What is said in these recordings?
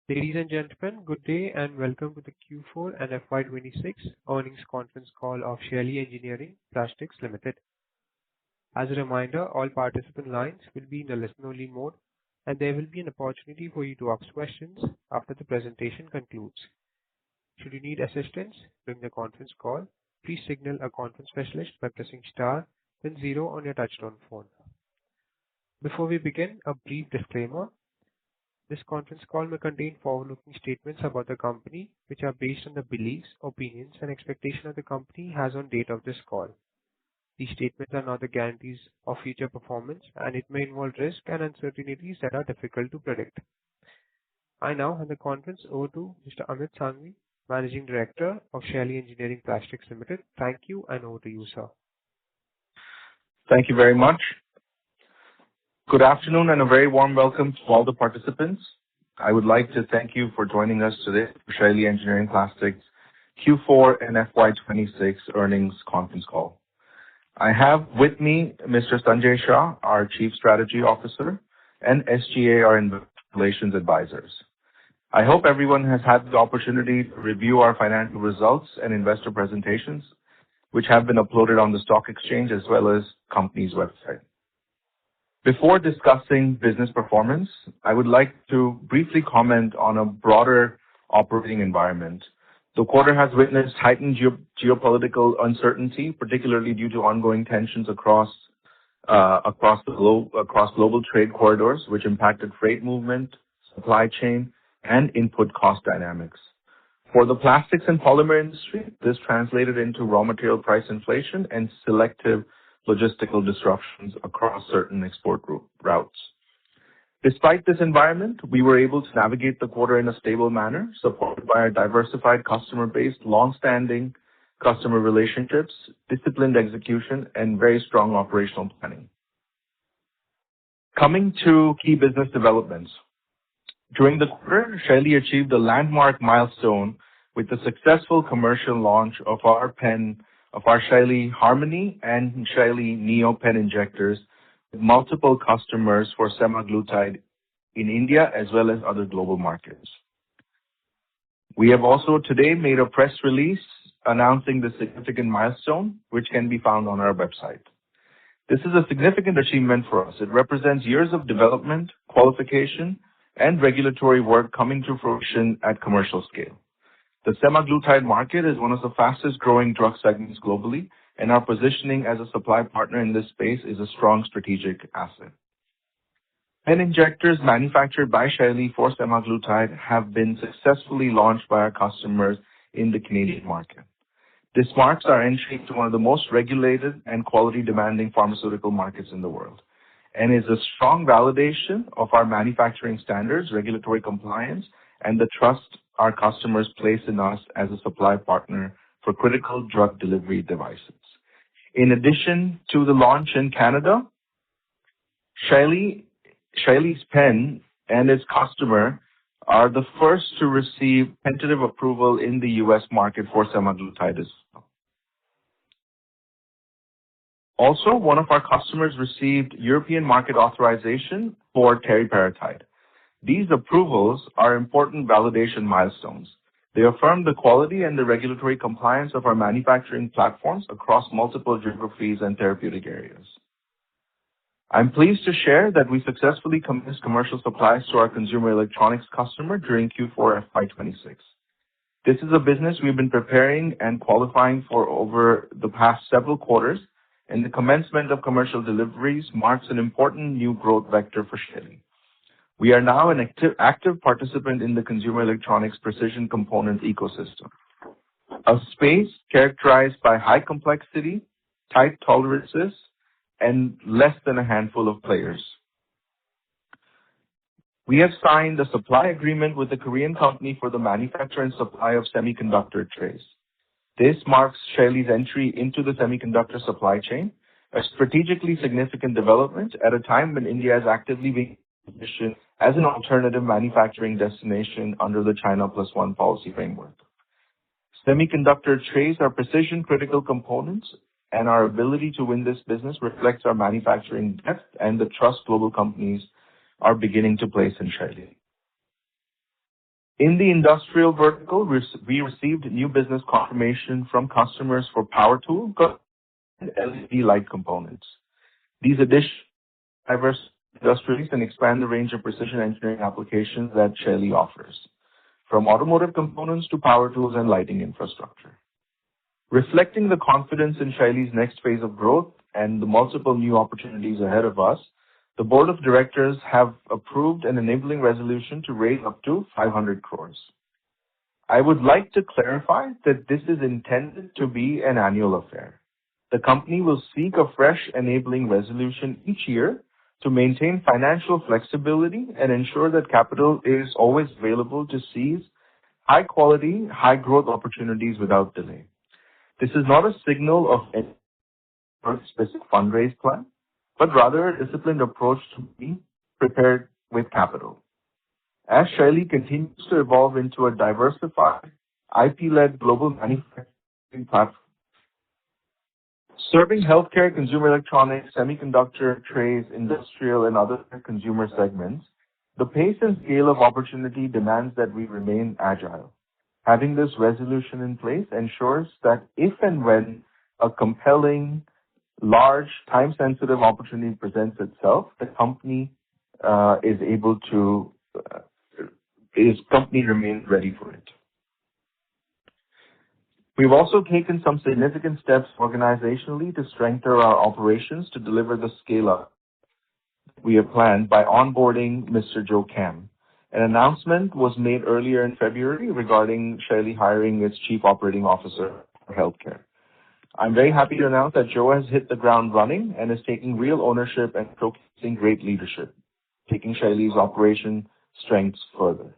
Ladies and gentlemen, good day and welcome to the Q4 and FY26 earnings conference call of Shaily Engineering Plastics Limited. As a reminder, all participant lines will be in a listen-only mode, and there will be an opportunity for you to ask questions after the presentation concludes. Should you need assistance during the conference call, please signal a conference specialist by pressing star, then zero on your touchtone phone. Before we begin, a brief disclaimer. This conference call may contain forward-looking statements about the company, which are based on the beliefs, opinions, and expectations of the company has on date of this call. These statements are not the guarantees of future performance, and it may involve risks and uncertainties that are difficult to predict. I now hand the conference over to Mr. Amit Sanghvi, Managing Director of Shaily Engineering Plastics Limited. Thank you, and over to you, sir. Thank you very much. Good afternoon and a very warm welcome to all the participants. I would like to thank you for joining us today for Shaily Engineering Plastics Q4 and FY26 earnings conference call. I have with me Mr. Sanjay Shah, our Chief Strategy Officer, and SGA, our Investor Relations Advisors. I hope everyone has had the opportunity to review our financial results and investor presentations, which have been uploaded on the stock exchange as well as company's website. Before discussing business performance, I would like to briefly comment on a broader operating environment. The quarter has witnessed heightened geopolitical uncertainty, particularly due to ongoing tensions across global trade corridors, which impacted freight movement, supply chain, and input cost dynamics. For the plastics and polymer industry, this translated into raw material price inflation and selective logistical disruptions across certain export routes. Despite this environment, we were able to navigate the quarter in a stable manner, supported by our diversified customer base, long-standing customer relationships, disciplined execution, and very strong operational planning. Coming to key business developments. During the quarter, Shaily achieved a landmark milestone with the successful commercial launch of our Shaily Harmony and Shaily Neo pen injectors with multiple customers for semaglutide in India as well as other global markets. We have also today made a press release announcing the significant milestone, which can be found on our website. This is a significant achievement for us. It represents years of development, qualification, and regulatory work coming to fruition at commercial scale. The semaglutide market is one of the fastest growing drug segments globally, and our positioning as a supply partner in this space is a strong strategic asset. Pen injectors manufactured by Shaily for semaglutide have been successfully launched by our customers in the Canadian market. This marks our entry into one of the most regulated and quality demanding pharmaceutical markets in the world, and is a strong validation of our manufacturing standards, regulatory compliance, and the trust our customers place in us as a supply partner for critical drug delivery devices. In addition to the launch in Canada, Shaily's pen and its customer are the first to receive tentative approval in the US market for semaglutide as well. Also, one of our customers received European market authorization for teriparatide. These approvals are important validation milestones. They affirm the quality and the regulatory compliance of our manufacturing platforms across multiple geographies and therapeutic areas. I'm pleased to share that we successfully commenced commercial supplies to our consumer electronics customer during Q4 FY26. This is a business we've been preparing and qualifying for over the past several quarters, and the commencement of commercial deliveries marks an important new growth vector for Shaily. We are now an active participant in the consumer electronics precision component ecosystem, a space characterized by high complexity, tight tolerances, and less than a handful of players. We have signed a supply agreement with a Korean company for the manufacture and supply of semiconductor trays. This marks Shaily's entry into the semiconductor supply chain, a strategically significant development at a time when India is actively being positioned as an alternative manufacturing destination under the China Plus One policy framework. Semiconductor trays are precision critical components, and our ability to win this business reflects our manufacturing depth and the trust global companies are beginning to place in Shaily. In the industrial vertical, we received new business confirmation from customers for power tool and LED light components. These additions diverse industries and expand the range of precision engineering applications that Shaily offers, from automotive components to power tools and lighting infrastructure. Reflecting the confidence in Shaily's next phase of growth and the multiple new opportunities ahead of us, the board of directors have approved an enabling resolution to raise up to 500 crores. I would like to clarify that this is intended to be an annual affair. The company will seek a fresh enabling resolution each year to maintain financial flexibility and ensure that capital is always available to seize high quality, high growth opportunities without delay. This is not a signal of any specific fundraise plan, but rather a disciplined approach to be prepared with capital. As Shaily continues to evolve into a diversified, IP-led global manufacturing platform, serving healthcare, consumer electronics, semiconductor, trays, industrial, and other consumer segments, the pace and scale of opportunity demands that we remain agile. Having this resolution in place ensures that if and when a compelling, large, time-sensitive opportunity presents itself, the company remains ready for it. We've also taken some significant steps organizationally to strengthen our operations to deliver the scale-up we have planned by onboarding Mr. Joe Kam. An announcement was made earlier in February regarding Shaily hiring its Chief Operating Officer for Healthcare. I'm very happy to announce that Joe has hit the ground running and is taking real ownership and showcasing great leadership, taking Shaily's operation strengths further.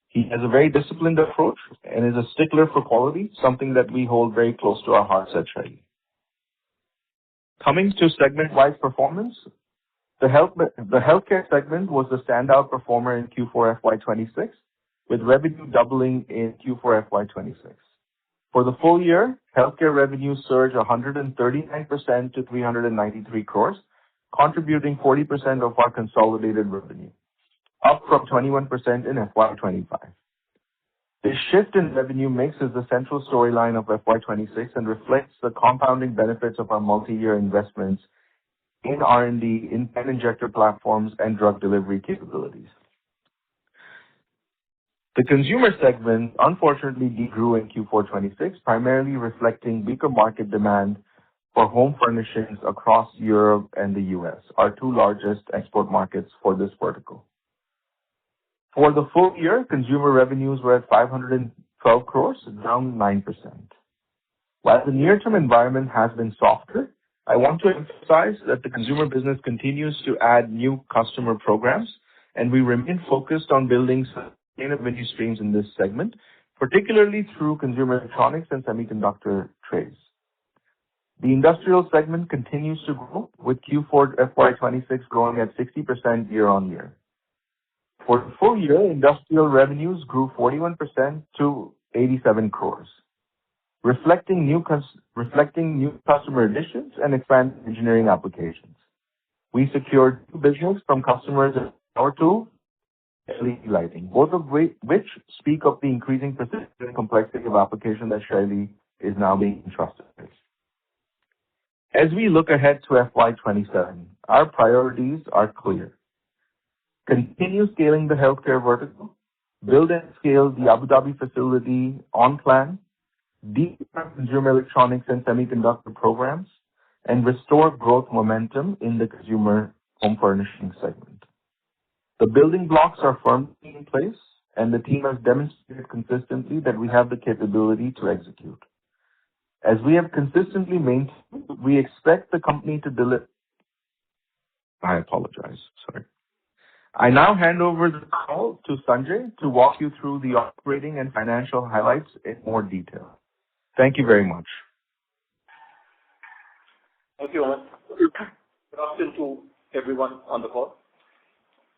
He has a very disciplined approach and is a stickler for quality, something that we hold very close to our hearts at Shaily. Coming to segment-wise performance, the healthcare segment was the standout performer in Q4 FY26, with revenue doubling in Q4 FY26. For the full year, healthcare revenue surged 139% to 393 crores, contributing 40% of our consolidated revenue, up from 21% in FY25. This shift in revenue mix is the central storyline of FY26 and reflects the compounding benefits of our multi-year investments in R&D, in pen injector platforms, and drug delivery capabilities. The consumer segment unfortunately degrew in Q4 26, primarily reflecting weaker market demand for home furnishings across Europe and the US, our two largest export markets for this vertical. For the full year, consumer revenues were at 512 crores, down 9%. While the near-term environment has been softer, I want to emphasize that the consumer business continues to add new customer programs, and we remain focused on building sustainable revenue streams in this segment, particularly through consumer electronics and semiconductor trays. The industrial segment continues to grow, with Q4 FY26 growing at 60% year-on-year. For the full year, industrial revenues grew 41% to 87 crores, reflecting new customer additions and expanded engineering applications. We secured new business from customers in power tool and LED lighting, both of which speak of the increasing precision and complexity of application that Shaily is now being entrusted with. As we look ahead to FY27, our priorities are clear. Continue scaling the healthcare vertical, build and scale the Abu Dhabi facility on plan, deepen our consumer electronics and semiconductor programs, and restore growth momentum in the consumer home furnishing segment. The building blocks are firmly in place, and the team has demonstrated consistently that we have the capability to execute. As we have consistently maintained, we expect the company to deliver. I apologize. Sorry. I now hand over the call to Sanjay to walk you through the operating and financial highlights in more detail. Thank you very much. Thank you, Aman. Good afternoon to everyone on the call.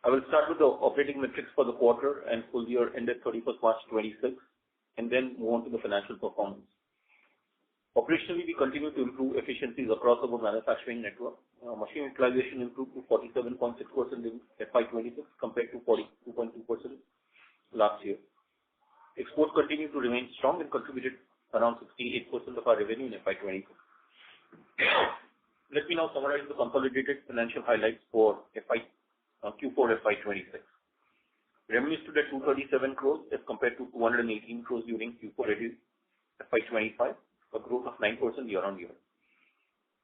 I will start with the operating metrics for the quarter and full year ended 31st March 26, and then move on to the financial performance. Operationally, we continue to improve efficiencies across our manufacturing network. Machine utilization improved to 47.6% in FY26 compared to 42.2% last year. Exports continue to remain strong and contributed around 68% of our revenue in FY26. Let me now summarize the consolidated financial highlights for Q4 FY26. Revenue stood at 237 crores as compared to 218 crores during Q4 FY25, a growth of 9% year-on-year.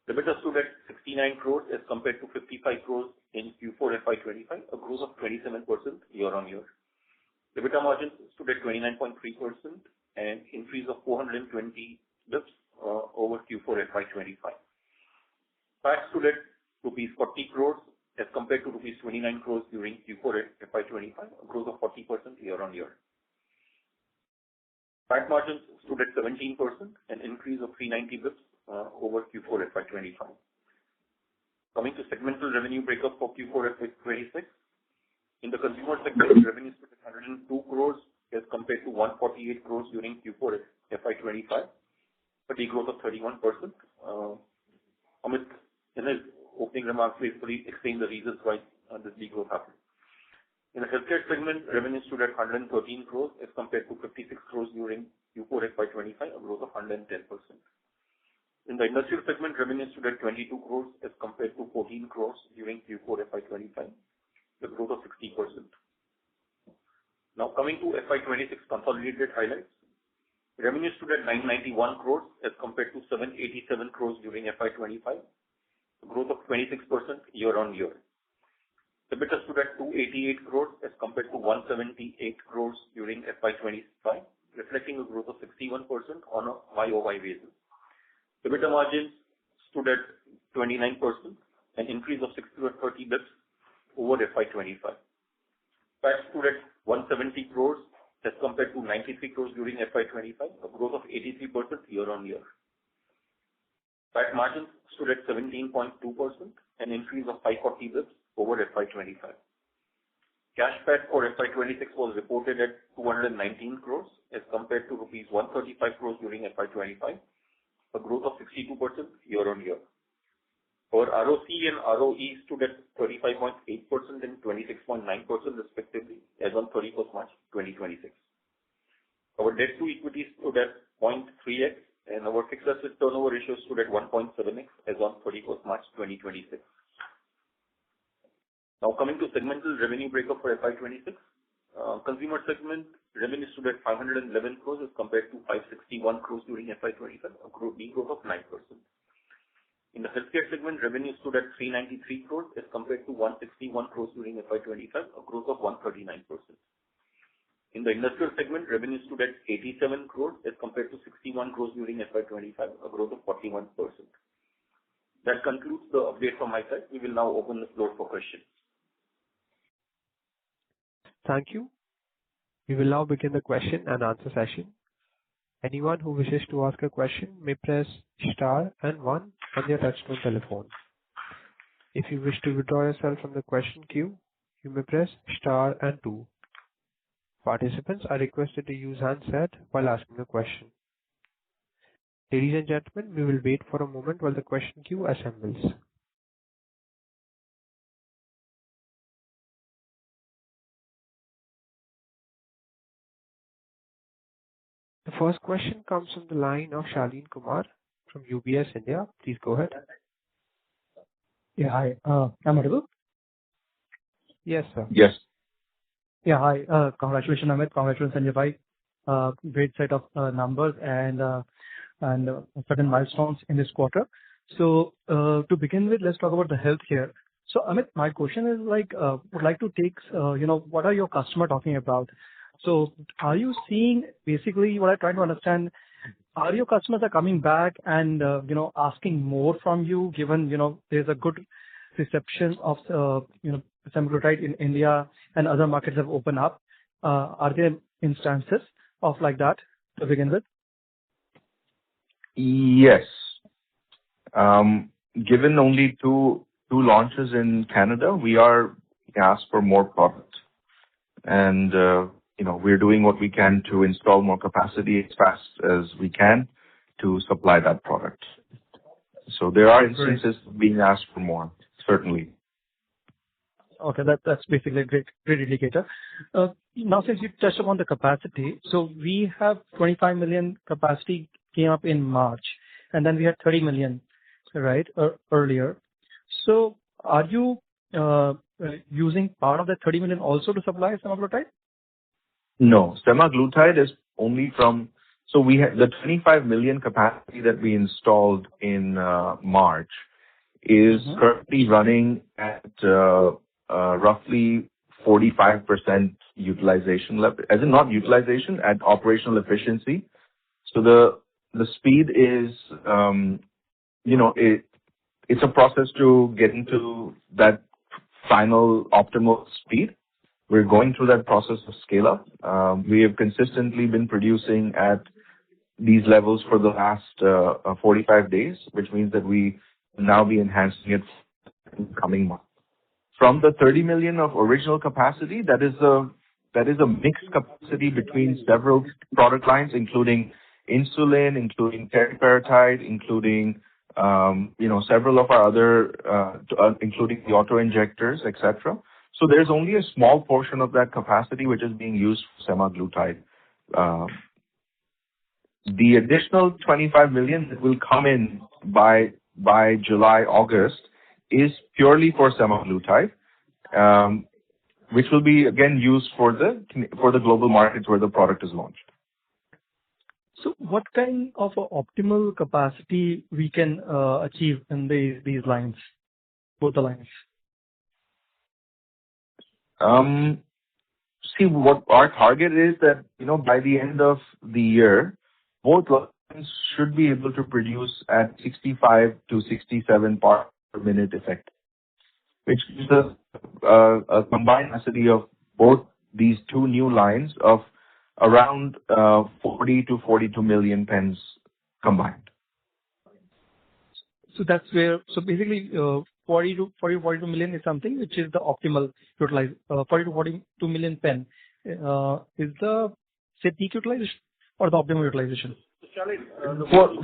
EBITDA stood at 69 crores as compared to 55 crores in Q4 FY25, a growth of 27% year-on-year. EBITDA margin stood at 29.3%, an increase of 420 bps over Q4 FY25. PAT stood at rupees 40 crores as compared to rupees 29 crores during Q4 FY25, a growth of 40% year-on-year. PAT margins stood at 17%, an increase of 390 bps over Q4 FY25. Coming to segmental revenue breakup for Q4 FY26, in the consumer segment, revenue stood at 102 crores as compared to 148 crores during Q4 FY25, a degrowth of 31%. Amit, in his opening remarks, basically explained the reasons why this degrowth happened. In the healthcare segment, revenue stood at 113 crores as compared to 56 crores during Q4 FY25, a growth of 110%. In the industrial segment, revenue stood at 22 crores as compared to 14 crores during Q4 FY25, a growth of 60%. Now coming to FY26 consolidated highlights. Revenue stood at 991 crores as compared to 787 crores during FY25, a growth of 26% year-on-year. EBITDA stood at 288 crores as compared to 178 crores during FY25, reflecting a growth of 61% on a YOY basis. EBITDA margins stood at 29%, an increase of 630 bps over FY25. PAT stood at 170 crores as compared to 93 crores during FY25, a growth of 83% year-on-year. PAT margins stood at 17.2%, an increase of 540 bps over FY25. Cash PAT for FY26 was reported at 219 crores as compared to rupees 135 crores during FY25, a growth of 62% year-on-year. Our ROC and ROE stood at 35.8% and 26.9% respectively as on 31st March 2026. Our debt to equity stood at 0.3x and our fixed asset turnover ratio stood at 1.7x as on 31st March 2026. Now coming to segmental revenue breakup for FY26. Consumer segment revenue stood at 511 crores as compared to 561 crores during FY25, a growth of 9%. In the healthcare segment, revenue stood at 393 crores as compared to 161 crores during FY25, a growth of 139%. In the industrial segment, revenue stood at 87 crores as compared to 61 crores during FY25, a growth of 41%. That concludes the update from my side. We will now open the floor for questions. Thank you. We will now begin the question and answer session. Anyone who wishes to ask a question may press star and 1 on their touchtone telephone. If you wish to withdraw yourself from the question queue, you may press star and 2. Participants are requested to use handset while asking a question. Ladies and gentlemen, we will wait for a moment while the question queue assembles. The first question comes from the line of Shaily Kumar from UBS India. Please go ahead. Yeah, hi. I'm audible? Yes, sir. Yes. Yeah, hi. Congratulations, Amit. Congratulations, Sanjay bhai. Great set of numbers and certain milestones in this quarter. So to begin with, let's talk about the healthcare. So Amit, my question is would like to take, what are your customers talking about? So are you seeing, basically what I'm trying to understand, are your customers are coming back and, asking more from you, given, there's a good reception of, semaglutide in India and other markets have opened up? Are there instances of like that to begin with? Yes. Given only two launches in Canada, we are asked for more product. And, we're doing what we can to install more capacity as fast as we can to supply that product. So there are instances being asked for more, certainly. Okay, that's basically a great indicator. Now, since you touched upon the capacity, so we have 25 million capacity came up in March, and then we had 30 million, right, earlier. So are you using part of that 30 million also to supply semaglutide? No, semaglutide is only from. So we had the 25 million capacity that we installed in March is currently running at roughly 45% utilization level, as in not utilization, at operational efficiency. So the speed is, it's a process to getting to that final optimal speed. We're going through that process of scale up. We have consistently been producing at these levels for the last 45 days, which means that we will now be enhancing it in the coming months. From the 30 million of original capacity, that is a mixed capacity between several product lines, including insulin, including teriparatide, including several of our other, including the auto-injectors, etc. So there's only a small portion of that capacity which is being used for semaglutide. The additional 25 million that will come in by July, August is purely for semaglutide, which will be again used for the global markets where the product is launched. So what kind of a optimal capacity we can achieve in these lines, both the lines? See, what our target is that, by the end of the year, both lines should be able to produce at 65 to 67 parts per minute effect, which gives us a combined capacity of both these two new lines of around 40 to 42 million pens combined. So that's where, so basically 42 million is something which is the optimal 40 to 42 million pen. Is the, say, peak utilization or the optimal utilization?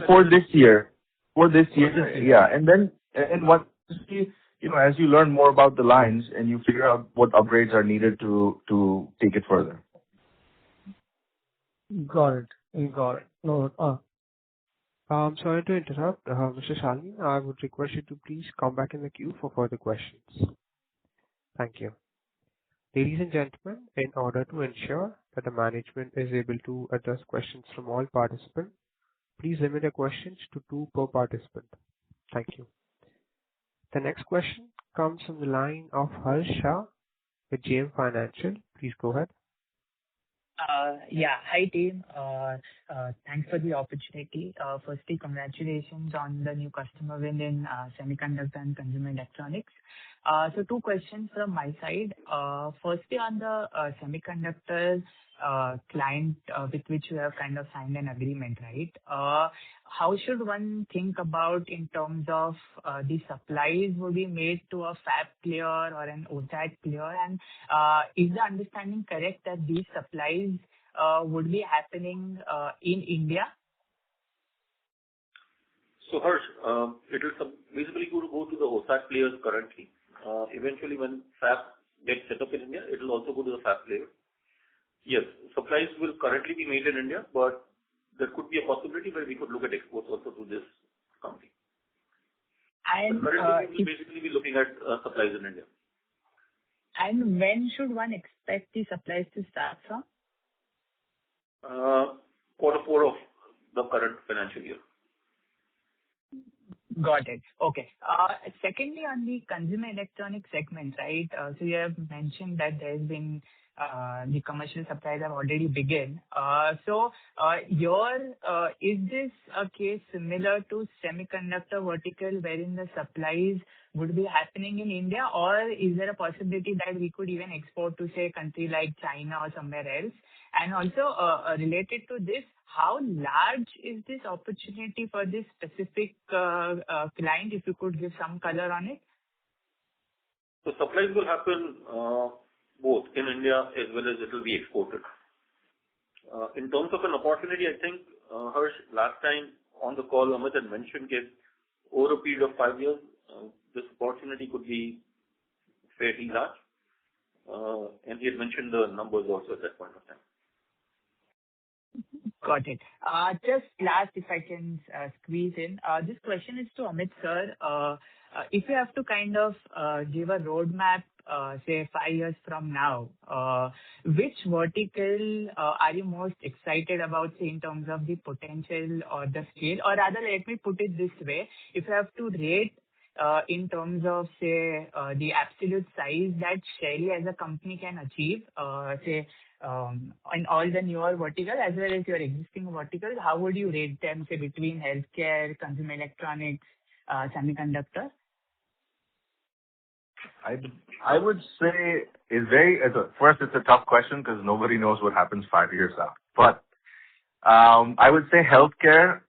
For this year. Yeah. And once as you learn more about the lines and you figure out what upgrades are needed to take it further. Got it. No, Sorry to interrupt, Mr. Shaily. I would request you to please come back in the queue for further questions. Thank you. Ladies and gentlemen, in order to ensure that the management is able to address questions from all participants, please limit your questions to 2 per participant. Thank you. The next question comes from the line of Harsh Shah with JM Financial. Please go ahead. Yeah. Hi, team. Thanks for the opportunity. Firstly, congratulations on the new customer win in semiconductor and consumer electronics. So 2 questions from my side. Firstly, on the semiconductor client with which you have kind of signed an agreement, right? How should one think about in terms of the supplies will be made to a fab player or an OSAT player? And is the understanding correct that these supplies would be happening in India? So Harsh, it will basically go to the OSAT players currently. Eventually, when fab gets set up in India, it will also go to the fab player. Yes, supplies will currently be made in India, but there could be a possibility where we could look at exports also to this company. And currently, we will basically be looking at supplies in India. And when should one expect the supplies to start from? Q4 of the current financial year. Got it. Okay. Secondly, on the consumer electronics segment, right? So you have mentioned that there has been the commercial supplies have already begun. Is this a case similar to semiconductor vertical wherein the supplies would be happening in India, or is there a possibility that we could even export to, say, a country like China or somewhere else? And also, related to this, how large is this opportunity for this specific client, if you could give some color on it? So supplies will happen both in India as well as it will be exported. In terms of an opportunity, I think, Harsh, last time on the call, Amit had mentioned that over a period of 5 years, this opportunity could be fairly large. and he had mentioned the numbers also at that point of time. Got it. Just last, if I can squeeze in. This question is to Amit, sir. If you have to kind of give a roadmap, say 5 years from now, which vertical are you most excited about, say, in terms of the potential or the scale? Or rather, let me put it this way. If you have to rate in terms of, say, the absolute size that Shaily as a company can achieve, say, in all the newer verticals as well as your existing verticals, how would you rate them, say, between healthcare, consumer electronics, semiconductor? I would say first, it's a tough question because nobody knows what happens 5 years out. But I would say healthcare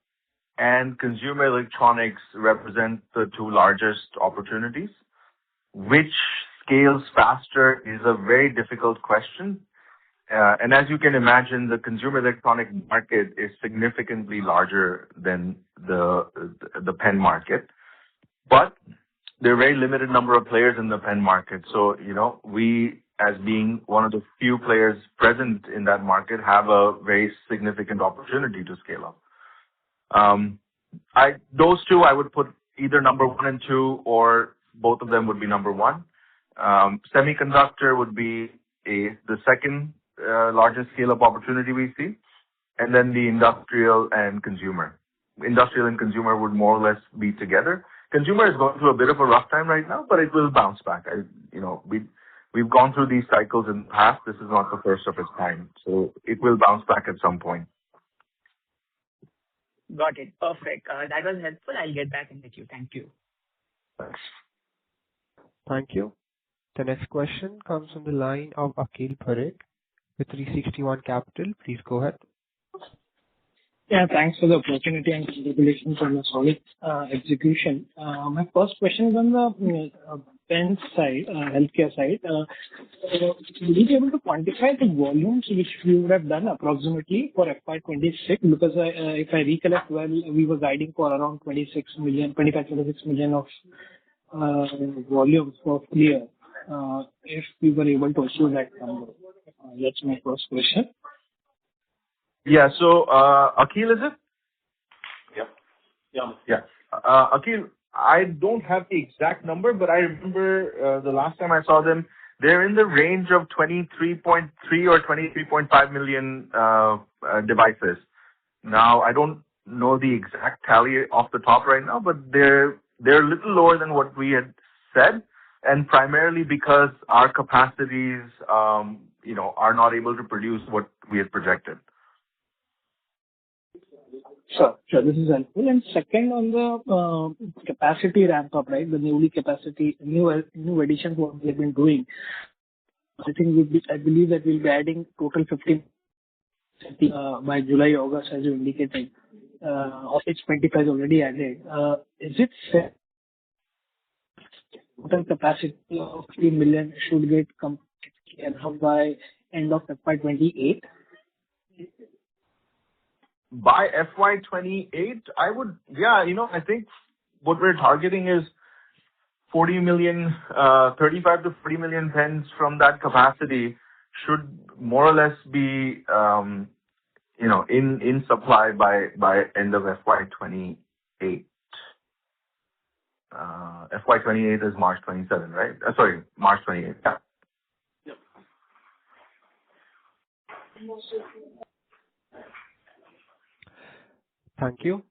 and consumer electronics represent the two largest opportunities. Which scales faster is a very difficult question. And as you can imagine, the consumer electronic market is significantly larger than the pen market. But there are a very limited number of players in the pen market. So, we, as being one of the few players present in that market, have a very significant opportunity to scale up. Those two, I would put either number 1 and 2, or both of them would be number 1. Semiconductor would be the second largest scale-up opportunity we see, and then the industrial and consumer. Industrial and consumer would more or less be together. Consumer is going through a bit of a rough time right now, but it will bounce back. We've gone through these cycles in the past. This is not the first of its kind, so it will bounce back at some point. Got it. Perfect. That was helpful. I'll get back in the queue. Thank you. Thanks. Thank you. The next question comes from the line of Akhil Parekh with 361 Capital. Please go ahead. Yeah, thanks for the opportunity and congratulations on the solid execution. My first question is on the pen side, healthcare side. Will you be able to quantify the volumes which we would have done approximately for FY26? Because if I recollect well, we were guiding for around 26 million of volumes for full year. If we were able to achieve that number. That's my first question. Yeah. So, Akhil, is it? Yeah. Akhil, I don't have the exact number, but I remember the last time I saw them, they're in the range of 23.3 or 23.5 million devices. Now, I don't know the exact tally off the top right now, but they're a little lower than what we had said, and primarily because our capacities, are not able to produce what we had projected. Sure. This is helpful. And second, on the capacity ramp up, right? The new additions what we have been doing. I believe that we'll be adding total 15 by July, August, as you indicated. Of which 25 is already added. Is it fair? Total capacity of 3 million should get completed by end of FY28. By FY28, I think what we're targeting is 40 million, 35 to 40 million pens from that capacity should more or less be, in supply by end of FY28. FY28 is March 27, right? Sorry, March 28. Yeah. Yep. Thank you.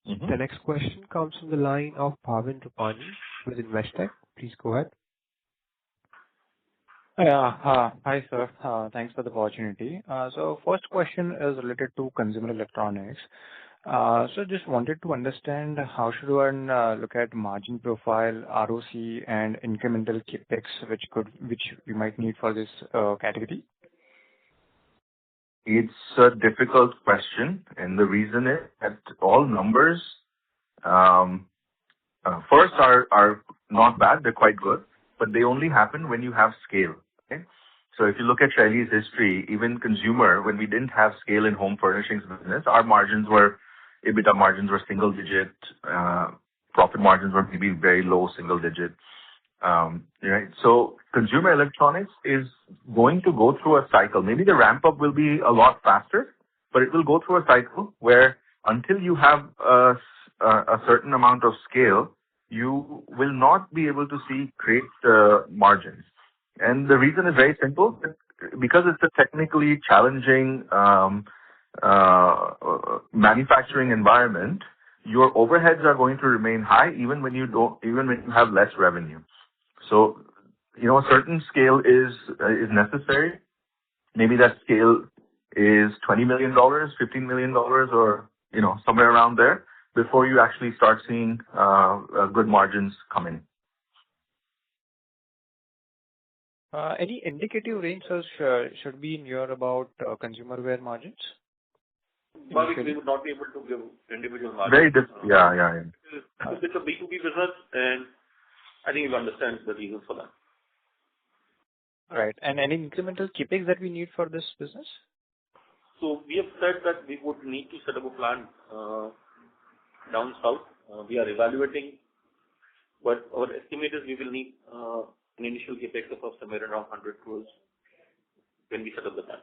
Mm-hmm. The next question comes from the line of Bhavin Rupani with Investec. Please go ahead. Hi, sir. Thanks for the opportunity. So first question is related to consumer electronics. So just wanted to understand how should one look at margin profile, ROC, and incremental capex, which we might need for this category? It's a difficult question, and the reason is that all numbers first are not bad, they're quite good, but they only happen when you have scale. Okay? So if you look at Shaily's history, even consumer, when we didn't have scale in home furnishings business, our EBITDA margins were single digit, profit margins were maybe very low single digit. Right. So consumer electronics is going to go through a cycle. Maybe the ramp up will be a lot faster, but it will go through a cycle where until you have a certain amount of scale, you will not be able to see great margins. And the reason is very simple. Because it's a technically challenging manufacturing environment, your overheads are going to remain high even when you have less revenue. So, a certain scale is necessary. Maybe that scale is $20 million, $15 million, or, somewhere around there before you actually start seeing good margins come in. Any indicative range, sir, should be near about consumer wear margins? Bhavik, we would not be able to give individual margins. Yeah. It's a B2B business, and I think you'll understand the reasons for that. Right. And any incremental CapEx that we need for this business? So we have said that we would need to set up a plant down south. We are evaluating, but our estimate is we will need an initial CapEx of somewhere around 100 crores when we set up the plant.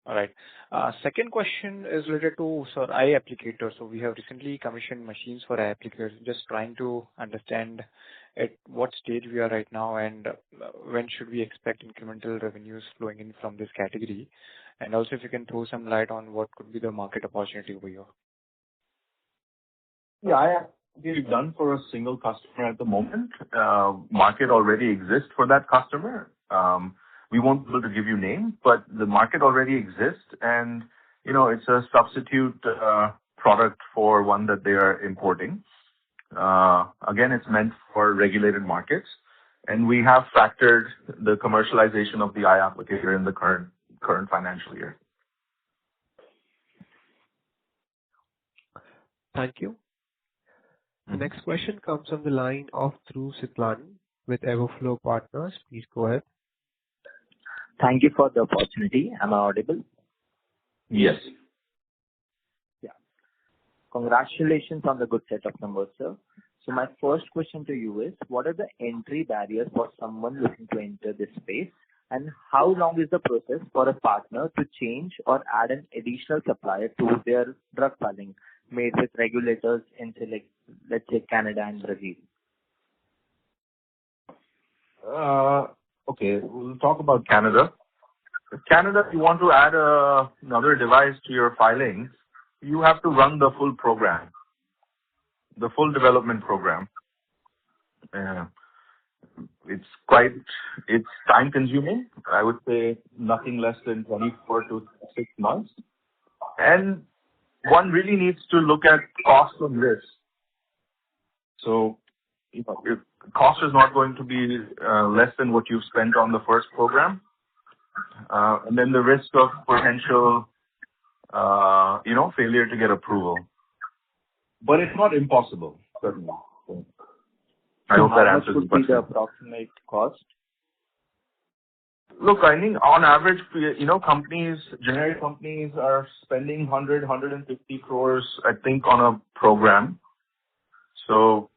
All right. Second question is related to, sir, eye applicators. So we have recently commissioned machines for eye applicators. Just trying to understand at what stage we are right now and when should we expect incremental revenues flowing in from this category. And also if you can throw some light on what could be the market opportunity over here. Yeah, we've done for a single customer at the moment. Market already exists for that customer. We won't be able to give you name, but the market already exists, and it's a substitute product for one that they are importing. Again, it's meant for regulated markets, and we have factored the commercialization of the eye applicator in the current financial year. Thank you. The next question comes from the line of Dhruv Siplani with Everflow Partners. Please go ahead. Thank you for the opportunity. Am I audible? Yes. Yeah. Congratulations on the good set of numbers, sir. So my first question to you is, what are the entry barriers for someone looking to enter this space? And how long is the process for a partner to change or add an additional supplier to their drug filing made with regulators in, let's say, Canada and Brazil? Okay, we'll talk about Canada. Canada, if you want to add another device to your filings, you have to run the full program, the full development program. It's time consuming. I would say nothing less than 24 to 6 months. And one really needs to look at cost and risk. So, cost is not going to be less than what you've spent on the first program. And then the risk of potential, failure to get approval. But it's not impossible, certainly. So, I hope that answers the question. How much would be the approximate cost? Look, I think on average, generic companies are spending 150 crores, I think, on a program. So,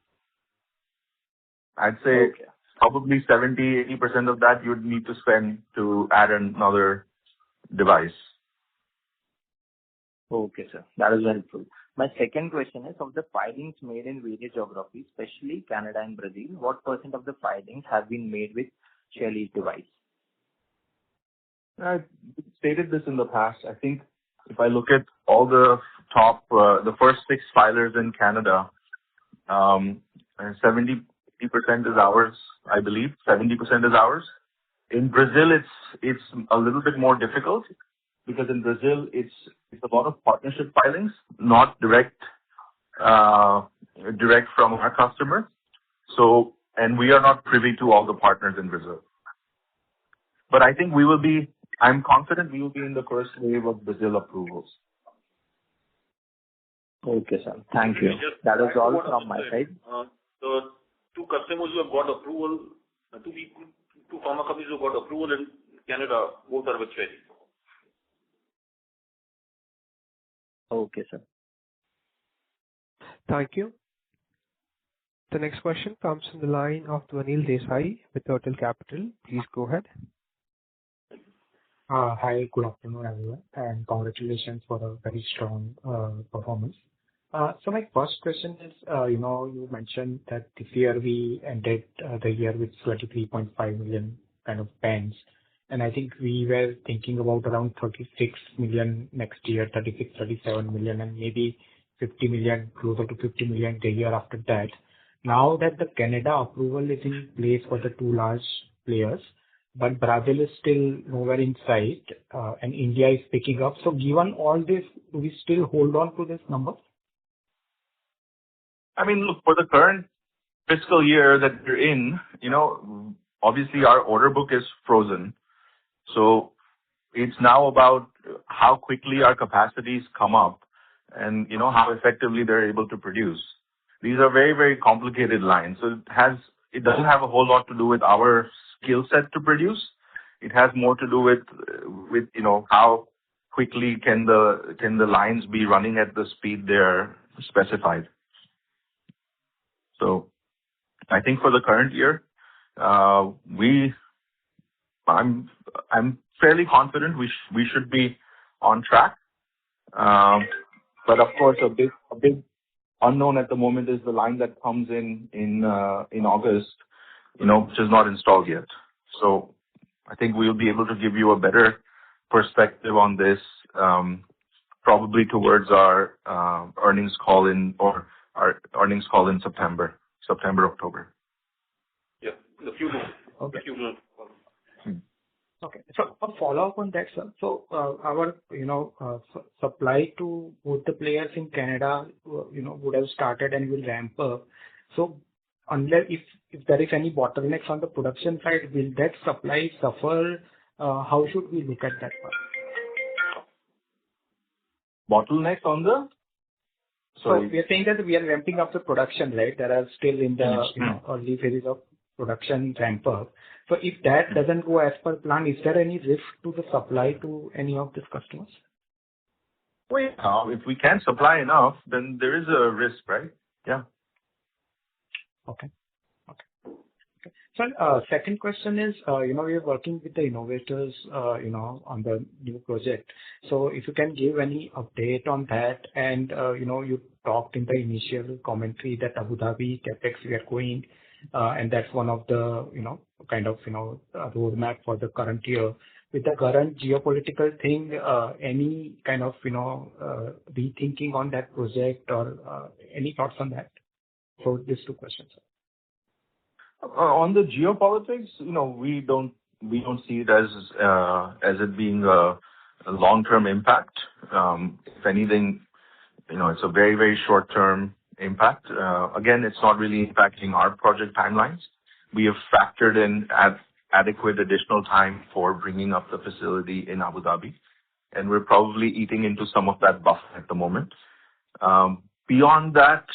I'd say probably 70-80% of that you would need to spend to add another device. Okay, sir. That is helpful. My second question is, of the filings made in various geographies, especially Canada and Brazil, what % of the filings have been made with Shaily's device? I've stated this in the past. I think if I look at all the top, the first 6 filers in Canada, 70% is ours, I believe. 70% is ours. In Brazil, it's a little bit more difficult because in Brazil, it's a lot of partnership filings, not direct from our customers. So, and we are not privy to all the partners in Brazil. But I think I'm confident we will be in the first wave of Brazil approvals. Okay, sir. Thank you. That is all from my side. The 2 customers who have got approval, 2 pharma companies who got approval in Canada, both are with Shaily. Okay, sir. Thank you. The next question comes from the line of Dwanil Desai with Turtle Capital. Please go ahead. Hi, good afternoon, everyone, and congratulations for a very strong performance. So my first question is, you mentioned that this year we ended the year with 23.5 million kind of pens, and I think we were thinking about around 36 million next year, 36, 37 million, and maybe 50 million, closer to 50 million the year after that. Now that the Canada approval is in place for the two large players, but Brazil is still nowhere in sight, and India is picking up. So given all this, do we still hold on to this number? I mean, look, for the current fiscal year that we're in, obviously our order book is frozen. So it's now about how quickly our capacities come up and, how effectively they're able to produce. These are very, very complicated lines. So it doesn't have a whole lot to do with our skill set to produce. It has more to do with how quickly can the lines be running at the speed they're specified. So I think for the current year, I'm fairly confident we should be on track. But of course, a big unknown at the moment is the line that comes in August, which is not installed yet. So I think we'll be able to give you a better perspective on this, probably towards our earnings call in September, October. Yeah, the few months. Okay. The few months. Okay. So a follow-up on that, sir. So, our, supply to both the players in Canada, would have started and will ramp up. So unless if there is any bottlenecks on the production side, will that supply suffer? How should we look at that part? Bottlenecks on the? So we are saying that we are ramping up the production, right? That are still in the, early phases of production ramp up. So if that doesn't go as per plan, is there any risk to the supply to any of these customers? Well, if we can't supply enough, then there is a risk, right? Yeah. Okay. So, second question is, we are working with the innovators, on the new project. So if you can give any update on that, and, you talked in the initial commentary that Abu Dhabi CapEx we are going, and that's one of the, roadmap for the current year. With the current geopolitical thing, any kind of, rethinking on that project or, any thoughts on that? So these two questions. On the geopolitics, we don't see it as it being a long-term impact. If anything, it's a very, very short-term impact. Again, it's not really impacting our project timelines. We have factored in adequate additional time for bringing up the facility in Abu Dhabi, and we're probably eating into some of that buffer at the moment. Beyond that,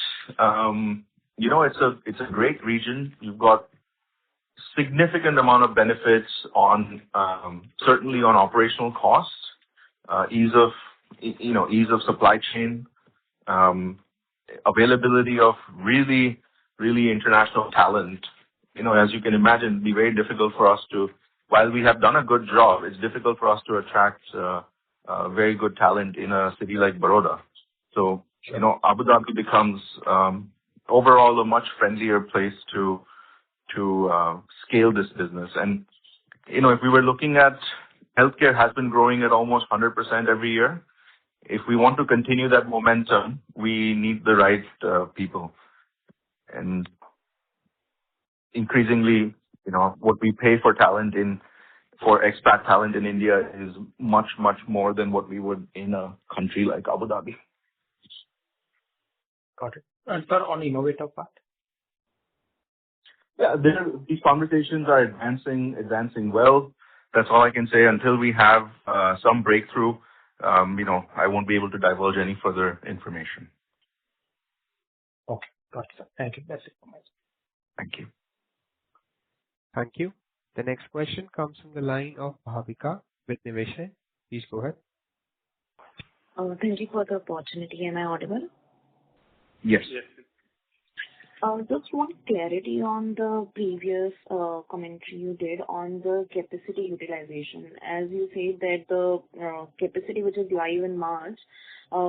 it's a great region. You've got significant amount of benefits on certainly on operational costs, ease of supply chain, availability of really, really international talent. As you can imagine, it'd be very difficult for us to, while we have done a good job, it's difficult for us to attract very good talent in a city like Baroda. So, Abu Dhabi becomes overall a much friendlier place to scale this business. And, if we were looking at healthcare has been growing at almost 100% every year. If we want to continue that momentum, we need the right people. And increasingly, what we pay for expat talent in India is much, much more than what we would in a country like Abu Dhabi. Got it. And sir, on innovator part? Yeah, these conversations are advancing well. That's all I can say. Until we have some breakthrough, I won't be able to divulge any further information. Okay, got it, sir. Thank you. That's it from my side. Thank you. Thank you. The next question comes from the line of Bhavika with Niveshaay. Please go ahead. Thank you for the opportunity. Am I audible? Yes. Just want clarity on the previous commentary you did on the capacity utilization. As you said that the capacity which is live in March,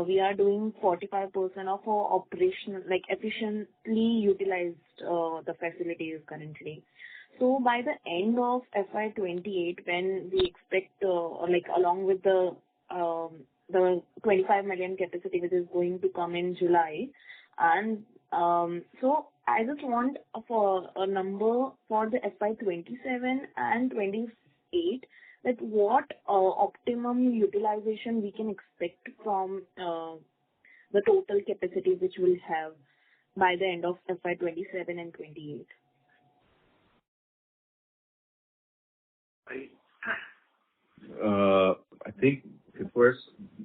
we are doing 45% of our operational, like efficiently utilized the facilities currently. So by the end of FY28, when we expect, like along with the 25 million capacity which is going to come in July, and so I just want for a number for the FY27 and 28, that what optimum utilization we can expect from the total capacity which we'll have by the end of FY27 and 28. I think first,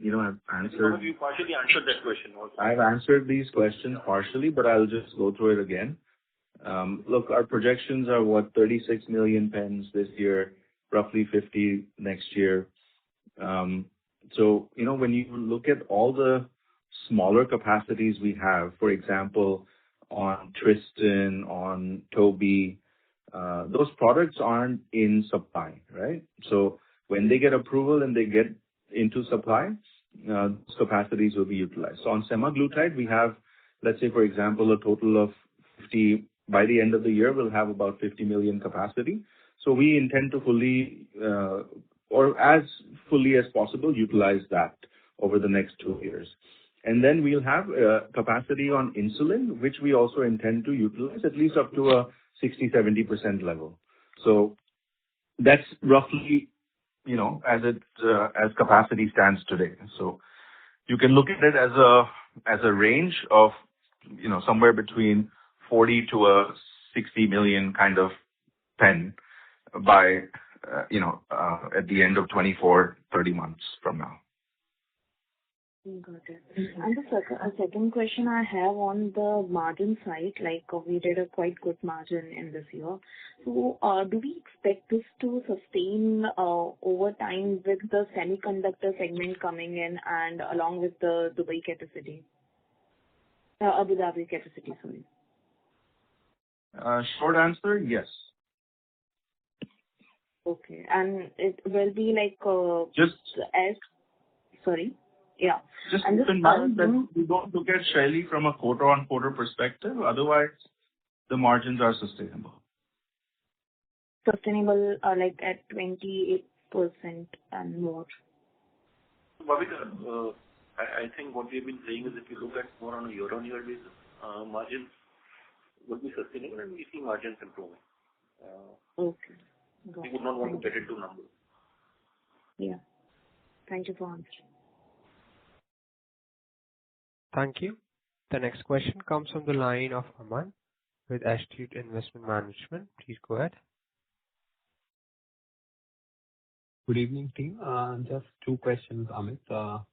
I've answered. You partially answered that question also. I've answered these questions partially, but I'll just go through it again. Look, our projections are 36 million pens this year, roughly 50 next year. So, when you look at all the smaller capacities we have, for example, on Tristan, on Toby, those products aren't in supply, right? So when they get approval and they get into supply, those capacities will be utilized. So on semaglutide, we have, let's say, for example, a total of 50. By the end of the year, we'll have about 50 million capacity. So we intend to fully, or as fully as possible, utilize that over the next 2 years. And then we'll have capacity on insulin, which we also intend to utilize at least up to a 60-70% level. So that's roughly, as capacity stands today. So you can look at it as a range of, somewhere between 40 to 60 million kind of pen by, at the end of 24, 30 months from now. Got it. And the second question I have on the margin side, like we did a quite good margin in this year. So do we expect this to sustain over time with the semiconductor segment coming in and along with the Dubai capacity? Abu Dhabi capacity, sorry. Short answer, yes. Okay. And it will be like sorry. Yeah. Just keep in mind that we don't look at Shaily from a quarter-on-quarter perspective. Otherwise, the margins are sustainable. Sustainable, like at 28% and more. Bhavika, I think what we've been saying is if you look at more on a year-on-year basis, margins will be sustainable and we see margins improving. Okay. We would not want to get into numbers. Yeah. Thank you for answering. Thank you. The next question comes from the line of Aman with Astute Investment Management. Please go ahead. Good evening, team. Just 2 questions, Amit.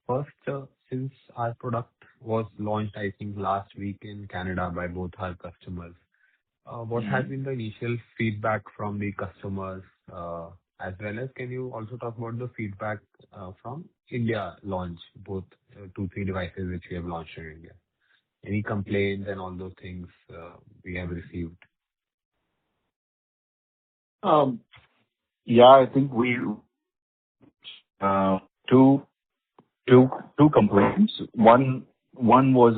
First, since our product was launched, I think, last week in Canada by both our customers, what has been the initial feedback from the customers, as well as can you also talk about the feedback from India launch, both 2, 3 devices which we have launched in India? Any complaints and all those things we have received? Yeah, I think we two complaints. One was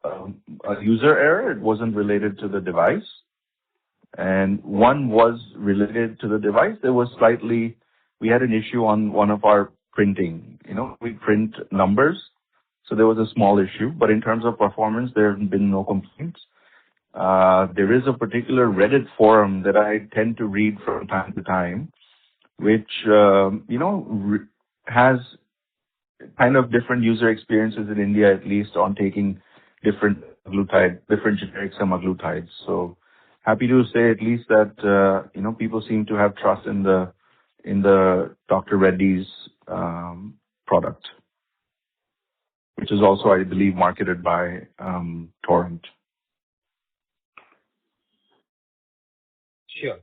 a user error. It wasn't related to the device. And one was related to the device. We had an issue on one of our printing. We print numbers, so there was a small issue. But in terms of performance, there have been no complaints. There is a particular Reddit forum that I tend to read from time to time, which has kind of different user experiences in India, at least on taking different generic semaglutides. So happy to say at least that people seem to have trust in the Dr. Reddy's product, which is also, I believe, marketed by Torrent. Sure.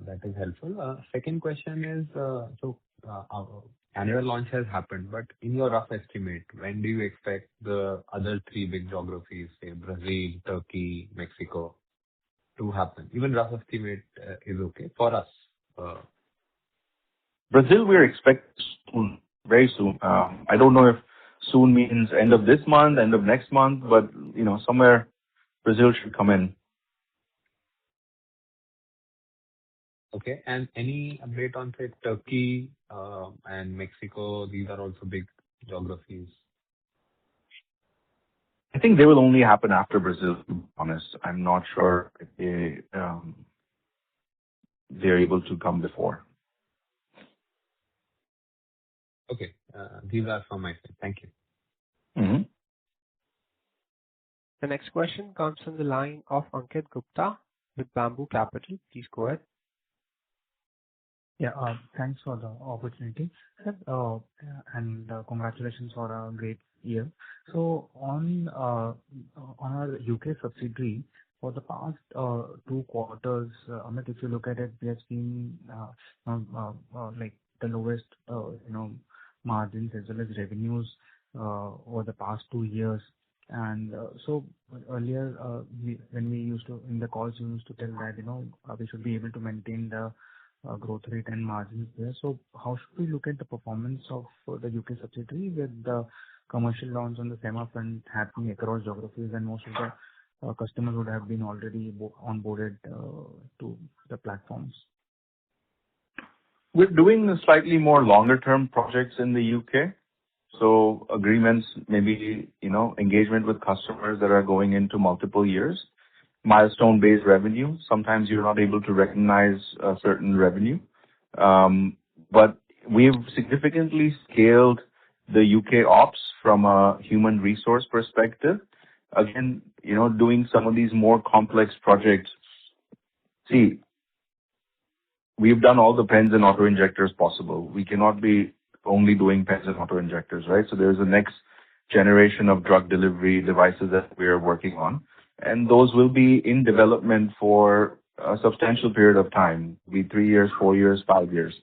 That is helpful. Second question is, so our annual launch has happened, but in your rough estimate, when do you expect the other three big geographies, say Brazil, Turkey, Mexico, to happen? Even rough estimate is okay for us. Brazil, we're expecting soon, very soon. I don't know if soon means end of this month, end of next month, but somewhere Brazil should come in. Okay. And any update on, say, Turkey and Mexico? These are also big geographies. I think they will only happen after Brazil, to be honest. I'm not sure if they're able to come before. Okay. These are from my side. Thank you. Mm-hmm. The next question comes from the line of Ankit Gupta with Bamboo Capital. Please go ahead. Yeah, thanks for the opportunity. Sir, and congratulations for a great year. So on our U.K. subsidiary, for the past 2 quarters, Amit, if you look at it, we have seen like the lowest margins as well as revenues over the past 2 years. And so earlier, when we used to, in the calls, you used to tell that, we should be able to maintain the growth rate and margins there. So how should we look at the performance of the U.K. subsidiary with the commercial launch on the SEMA front happening across geographies, and most of the customers would have been already onboarded to the platforms? We're doing slightly more longer-term projects in the UK. So agreements, maybe, engagement with customers that are going into multiple years. Milestone-based revenue. Sometimes you're not able to recognize a certain revenue. But we've significantly scaled the UK ops from a human resource perspective. Again, doing some of these more complex projects. See, we've done all the pens and auto-injectors possible. We cannot be only doing pens and auto-injectors, right? So there's a next generation of drug delivery devices that we are working on. And those will be in development for a substantial period of time, be 3 years, 4 years, 5 years.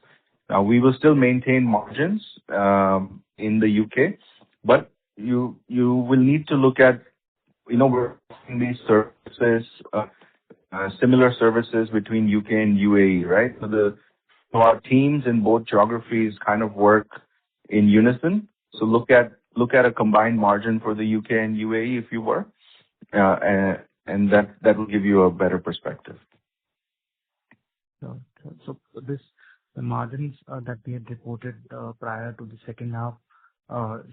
Now, we will still maintain margins in the UK, but you will need to look at, we're offering these services, similar services between UK and UAE, right? So our teams in both geographies kind of work in unison. So look at a combined margin for the UK and UAE, if you were, and that will give you a better perspective. So the margins that we had reported prior to the second half,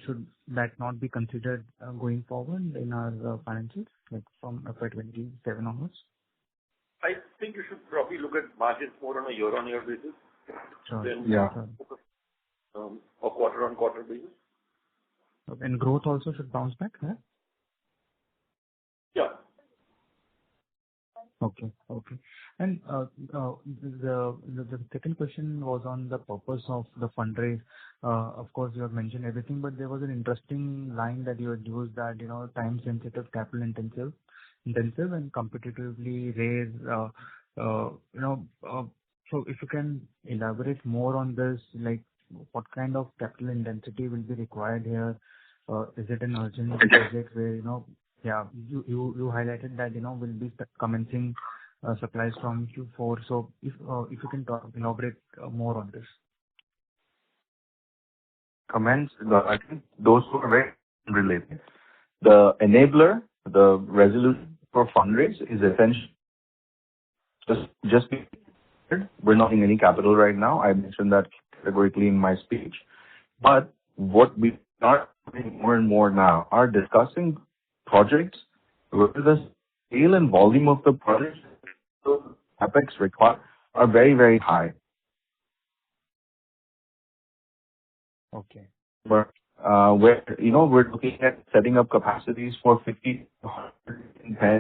should that not be considered going forward in our financials, like from FY27 onwards? I think you should probably look at margins more on a year-on-year basis than a quarter-on-quarter basis. Okay. And growth also should bounce back, right? Yeah. Okay. And the second question was on the purpose of the fundraise. Of course, you have mentioned everything, but there was an interesting line that you had used that, time-sensitive, capital-intensive, and competitively raise. So if you can elaborate more on this, like what kind of capital intensity will be required here? Is it an urgent project where, you highlighted that, we'll be commencing supplies from Q4. So if you can elaborate more on this. I think those were very related. The enabler, the resolution for fundraise is essentially just we're not in any capital right now. I mentioned that categorically in my speech. But what we are doing more and more now are discussing projects where the scale and volume of the projects, CapEx required, are very, very high. Okay. But we're looking at setting up capacities for 50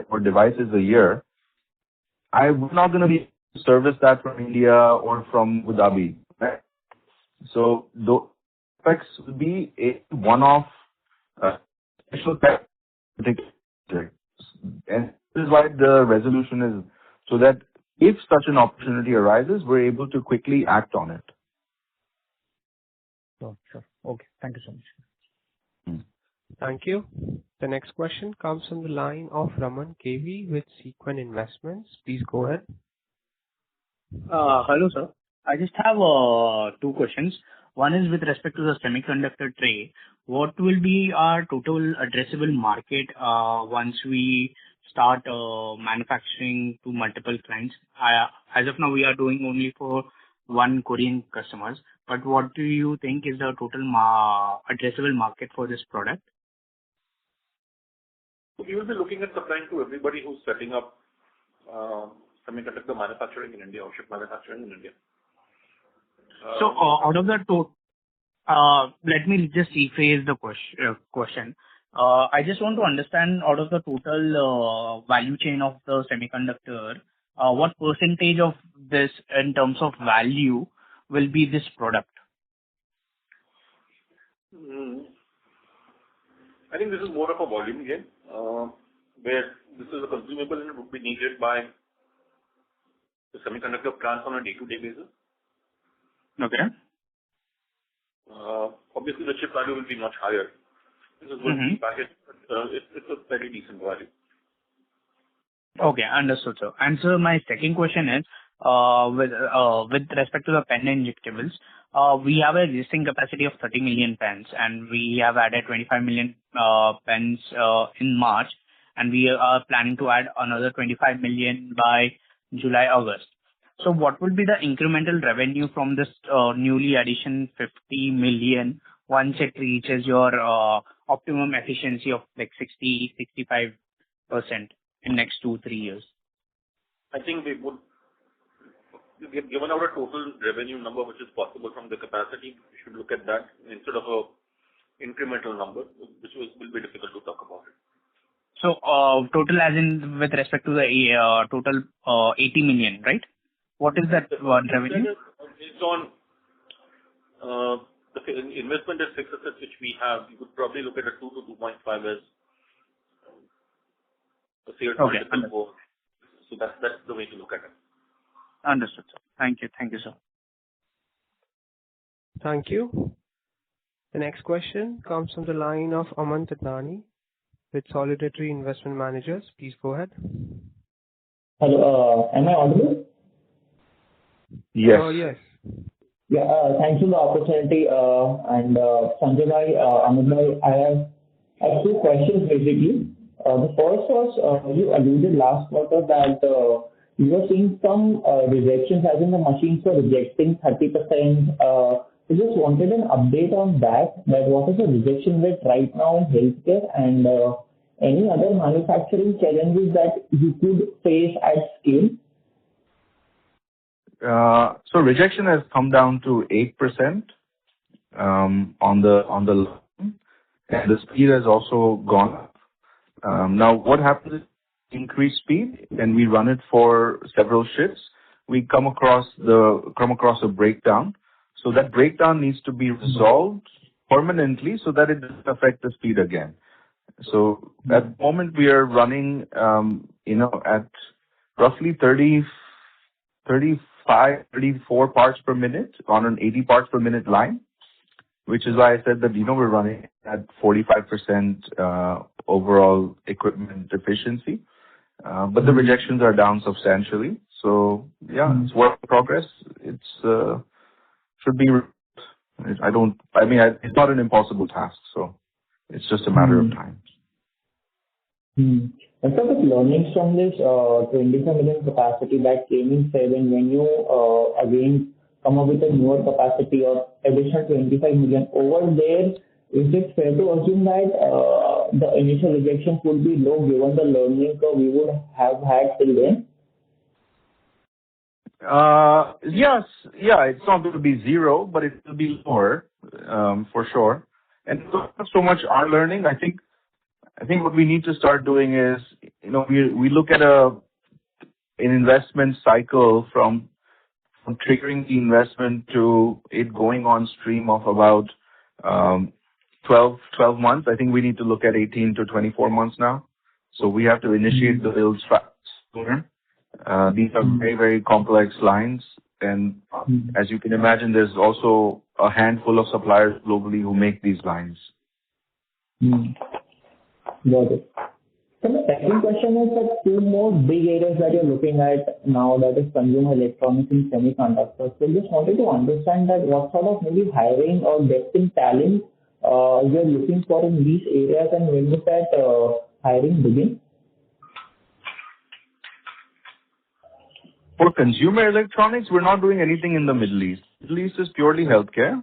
or devices a year. I'm not going to be able to service that from India or from Abu Dhabi. Right? So the CapEx will be a one-off special project. And this is why the resolution is so that if such an opportunity arises, we're able to quickly act on it. Sure. Okay. Thank you so much. Thank you. The next question comes from the line of Raman KV with Sequent Investments. Please go ahead. Hello, sir. I just have two questions. One is with respect to the semiconductor tray. What will be our total addressable market once we start manufacturing to multiple clients? As of now, we are doing only for one Korean customers, but what do you think is the total addressable market for this product? We will be looking at supplying to everybody who's setting up semiconductor manufacturing in India or chip manufacturing in India. So, out of the let me just rephrase the question. I just want to understand, out of the total value chain of the semiconductor, what percentage of this, in terms of value, will be this product? I think this is more of a volume game, where this is a consumable and it would be needed by the semiconductor plants on a day-to-day basis. Okay. Obviously, the chip value will be much higher. This is going to be packaged, but it's a very decent value. Okay, understood, sir. And so my second question is, with respect to the pen injectables, we have a existing capacity of 30 million pens, and we have added 25 million pens in March, and we are planning to add another 25 million by July, August. So what will be the incremental revenue from this newly addition 50 million once it reaches your optimum efficiency of like 60-65% in next 2-3 years? I think we have given out a total revenue number which is possible from the capacity. We should look at that instead of a incremental number, which will be difficult to talk about it. So total as in with respect to the total 80 million, right? What is that revenue? Based on the investment and fixed assets which we have, you could probably look at a 2 to 2.5 as a sales multiple. So that's the way to look at it. Understood, sir. Thank you, sir. Thank you. The next question comes from the line of Aman Tatnani with Solidarity Investment Managers. Please go ahead. Hello, am I audible? Yes. Yes. Yeah, thanks for the opportunity. And Sanjay bhai, Amit bhai, I have two questions basically. The first was, you alluded last quarter that you were seeing some rejections, as in the machines were rejecting 30%. I just wanted an update on that what is the rejection rate right now in healthcare, and any other manufacturing challenges that you could face at scale? So rejection has come down to 8% on the line, and the speed has also gone up. Now, what happens is increased speed, and we run it for several shifts. We come across a breakdown. So that breakdown needs to be resolved permanently so that it doesn't affect the speed again. So at the moment we are running, at roughly 34 parts per minute on an 80 parts per minute line, which is why I said that, we're running at 45% overall equipment efficiency. But the rejections are down substantially. So yeah, it's work in progress. Should be. It's not an impossible task. So it's just a matter of time. And so with learnings from this 25 million capacity that came in Feb, when you again come up with a newer capacity of additional 25 million over there, is it fair to assume that the initial rejections would be low given the learning curve we would have had till then? Yes. Yeah, it's not going to be zero, but it will be lower, for sure. And not so much our learning. I think what we need to start doing is, we look at an investment cycle from triggering the investment to it going on stream of about 12 months. I think we need to look at 18 to 24 months now. So we have to initiate the builds fast sooner. These are very, very complex lines, And as you can imagine, there's also a handful of suppliers globally who make these lines. Got it. So my second question is that two more big areas that you're looking at now, that is consumer electronics and semiconductors. So just wanted to understand that what sort of maybe hiring or depth in talent you're looking for in these areas, and when does that hiring begin? For consumer electronics, we're not doing anything in the Middle East. Middle East is purely healthcare.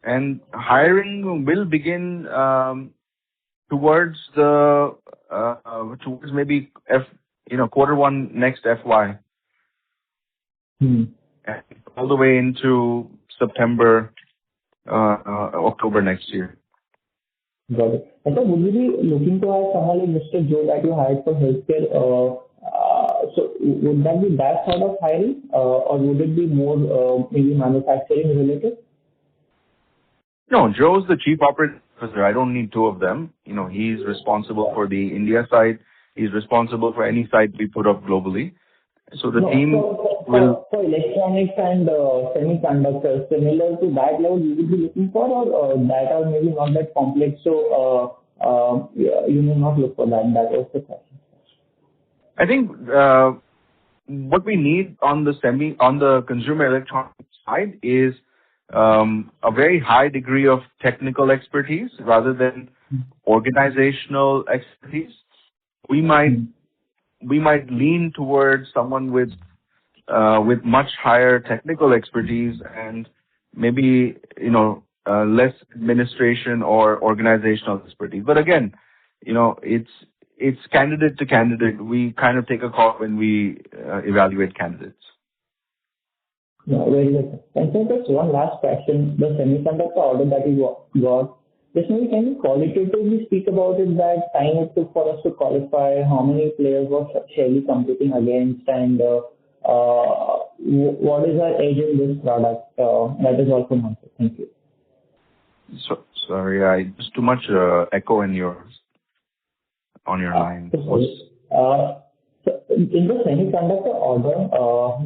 And hiring will begin towards maybe quarter one next FY, and all the way into September, October next year. Got it. And so would you be looking to hire someone like Mr. Joe that you hired for healthcare? So would that be that sort of hiring, or would it be more maybe manufacturing related? No, Joe's the chief operating officer. I don't need two of them. He's responsible for the India side. He's responsible for any site we put up globally. So the team will. For electronics and semiconductors, similar to that level you would be looking for, or that are maybe not that complex, so you may not look for that. That was the question. I think what we need on the consumer electronics side is a very high degree of technical expertise rather than organizational expertise. We might lean towards someone with much higher technical expertise and maybe less administration or organizational expertise. But again, it's candidate to candidate. We kind of take a call when we evaluate candidates. Yeah, very good. And so just one last question. The semiconductor order that you got, just maybe can you qualitatively speak about it, that time it took for us to qualify, how many players was Shaily competing against, and what is our edge in this product? That is all from my side. Thank you. Sorry, there's too much echo on your line. So in the semiconductor order,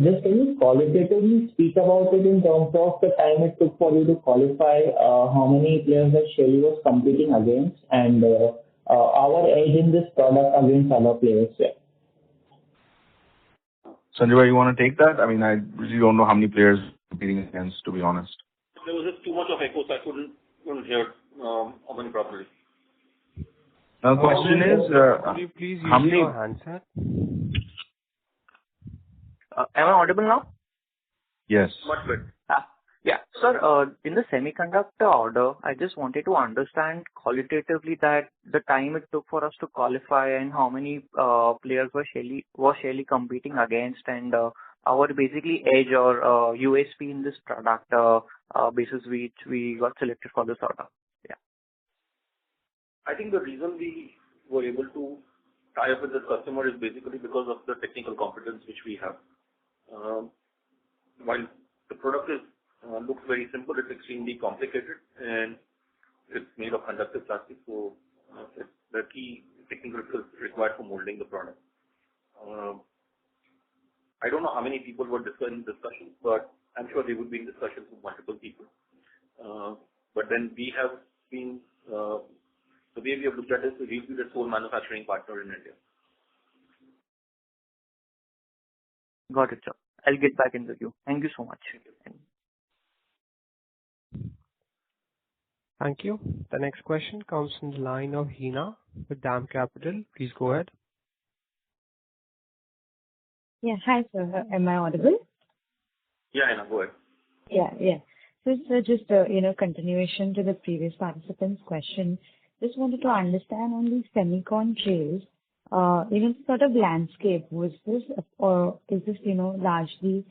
just can you qualitatively speak about it in terms of the time it took for you to qualify, how many players that Shaily was competing against, and our edge in this product against other players? Yeah. Sanjay, you want to take that? I mean, I really don't know how many players competing against, to be honest. There was just too much of echo, so I couldn't hear Aman properly. The question is, could you please how use many? your handset? Am I audible now? Yes. Much better. Yeah. Sir, in the semiconductor order, I just wanted to understand qualitatively that the time it took for us to qualify and how many players was Shaily competing against, and our basically edge or USP in this product basis which we got selected for this order. Yeah. I think the reason we were able to tie up with this customer is basically because of the technical competence which we have. While the product looks very simple, it's extremely complicated and it's made of conductive plastic, so it's the key technical skills required for molding the product. I don't know how many people were in discussions, but I'm sure they would be in discussions with multiple people. But then we have been, the way we have looked at it, we'll be the sole manufacturing partner in India. Got it, sir. I'll get back in the queue. Thank you so much. Thank you. The next question comes from the line of Hina with DAM Capital. Please go ahead. Yeah. Hi, sir. Am I audible? Yeah, Hina, go ahead. Yeah. So just continuation to the previous participant's question. Just wanted to understand on these semicon trails, sort of landscape, was this or is this, largely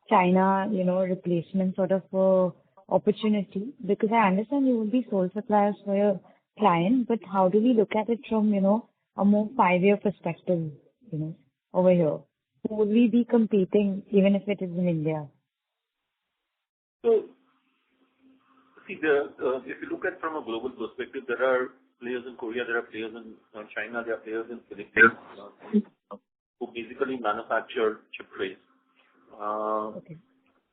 China, replacement sort of opportunity? Because I understand you will be sole suppliers for your client, but how do we look at it from, a more 5-year perspective, over here? Who will we be competing even if it is in India? So, see, if you look at from a global perspective, there are players in Korea, there are players in China, there are players in Philippines who basically manufacture chip trays. Okay.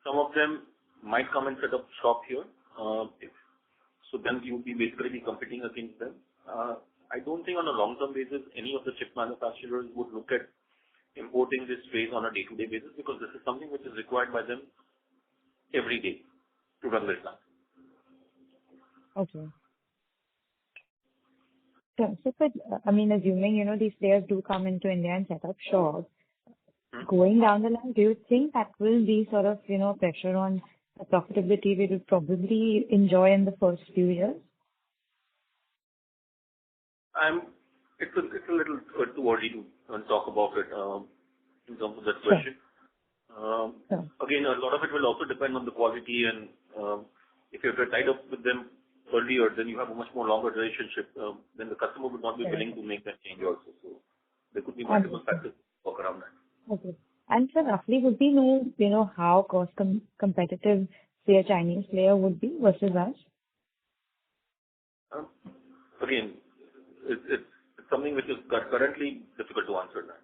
Some of them might come and set up shop here. So then you would be basically competing against them. I don't think on a long-term basis any of the chip manufacturers would look at importing this trays on a day-to-day basis, because this is something which is required by them every day to run their plant. Okay. So, but, I mean, assuming, these players do come into India and set up shop, going down the line, do you think that will be sort of, pressure on the profitability we would probably enjoy in the first few years? It's a little too early to talk about it in terms of that question. Sure. Again, a lot of it will also depend on the quality, and if you're tied up with them earlier, then you have a much more longer relationship. Then the customer would not be willing to make that change also. So there could be multiple factors to work around that. Okay. And so roughly, would we know, how cost competitive, say, a Chinese player would be versus us? Again, it's something which is currently difficult to answer that.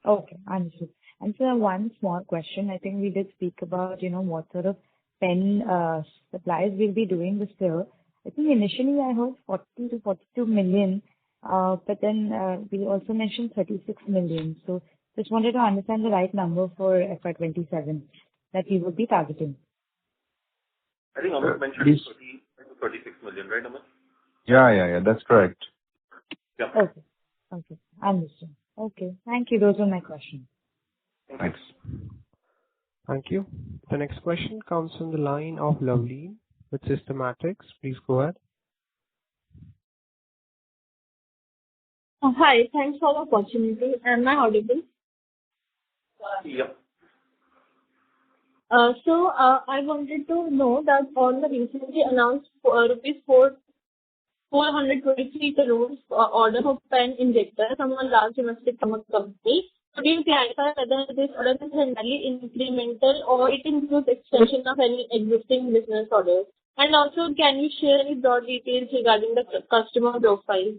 Okay, understood. And so one small question. I think we did speak about, what sort of pen supplies we'll be doing this year. I think initially I heard 40 to 42 million, but then we also mentioned 36 million. So just wanted to understand the right number for FY27 that we would be targeting. I think Amit mentioned 30 to 36 million, right, Amit? Yeah, that's correct. Yeah. Okay, understood. Okay, thank you. Those are my questions. Thanks. Thank you. The next question comes from the line of Lovely with Systematics. Please go ahead. Hi, thanks for the opportunity. Am I audible? Yep. So I wanted to know that on the recently announced rupees 423 crores order for pen injector from a large domestic pharma company, could you clarify whether this order is entirely incremental or it includes extension of any existing business orders? And also, can you share any broad details regarding the customer profile?